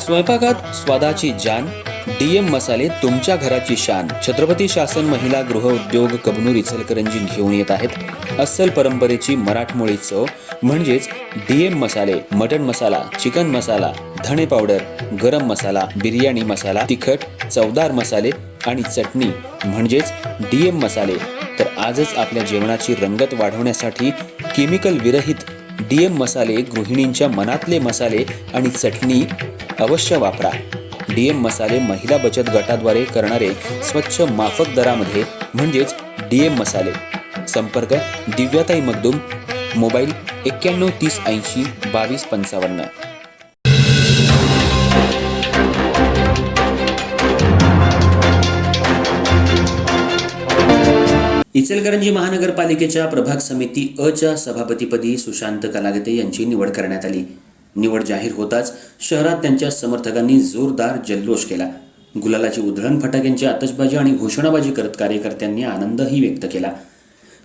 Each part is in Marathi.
स्वयंपाकात स्वादाची जान, डीएम मसाले तुमच्या घराची शान. छत्रपती शासन महिला गृह उद्योग कबनूर इचलकरंजी घेऊन येत आहेत अस्सल परंपरेची मराठमोळी चव म्हणजेच डीएम मसाले. मटन मसाला, चिकन मसाला, धणे पावडर, गरम मसाला, बिर्याणी मसाला, तिखट चवदार मसाले आणि चटणी म्हणजेच डीएम मसाले. तर आजच आपल्या जेवणाची रंगत वाढवण्यासाठी केमिकल विरहित डीएम मसाले, गृहिणींच्या मनातले मसाले आणि चटणी अवश्य वापरा. डीएम मसाले महिला बचत गटाद्वारे करणारे स्वच्छ माफक दरामध्ये म्हणजेच डीएम मसाले. संपर्क दिव्याताई मगदूम, मोबाईल 91 30 80 22 55. इचलकरंजी महानगरपालिकेच्या प्रभाग समिती अ च्या सभापतीपदी सुशांत कलागते यांची निवड करण्यात आली. निवड जाहीर होताच शहरात त्यांच्या समर्थकांनी जोरदार जल्लोष केला. गुलालाची उधळण, फटाक्यांची आतषबाजी आणि घोषणाबाजी करत कार्यकर्त्यांनी आनंदही व्यक्त केला.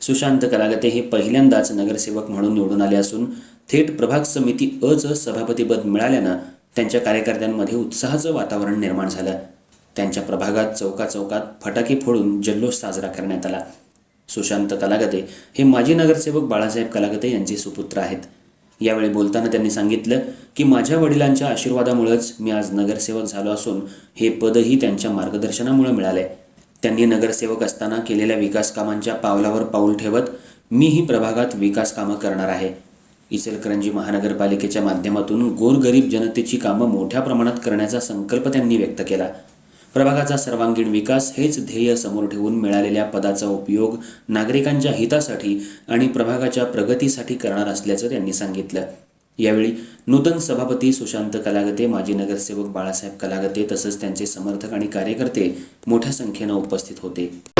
सुशांत कलागते हे पहिल्यांदाच नगरसेवक म्हणून निवडून आले असून थेट प्रभाग समिती अ चं सभापतीपद मिळाल्यानं त्यांच्या कार्यकर्त्यांमध्ये उत्साहाचं वातावरण निर्माण झालं. त्यांच्या प्रभागात चौकाचौकात फटाके फोडून जल्लोष साजरा करण्यात आला. सुशांत कलागते हे माजी नगरसेवक बाळासाहेब कलागते यांचे सुपुत्र आहेत. यावेळी बोलताना त्यांनी सांगितलं की माझ्या वडिलांच्या आशीर्वादामुळेच मी आज नगरसेवक झालो असून हे पदही त्यांच्या मार्गदर्शनामुळे मिळाले. त्यांनी नगरसेवक असताना केलेल्या विकास कामांच्या पावलावर पाऊल ठेवत मीही प्रभागात विकास कामं करणार आहे. इचलकरंजी महानगरपालिकेच्या माध्यमातून गोरगरीब जनतेची कामं मोठ्या प्रमाणात करण्याचा संकल्प त्यांनी व्यक्त केला. प्रभागाचा सर्वांगीण विकास हेच ध्येय समोर ठेवून मिळालेल्या पदाचा उपयोग नागरिकांच्या हितासाठी आणि प्रभागाच्या प्रगतीसाठी करणार असल्याचं त्यांनी सांगितलं. यावेळी नूतन सभापती सुशांत कलागते, माजी नगरसेवक बाळासाहेब कलागते तसंच त्यांचे समर्थक आणि कार्यकर्ते मोठ्या संख्येनं उपस्थित होते.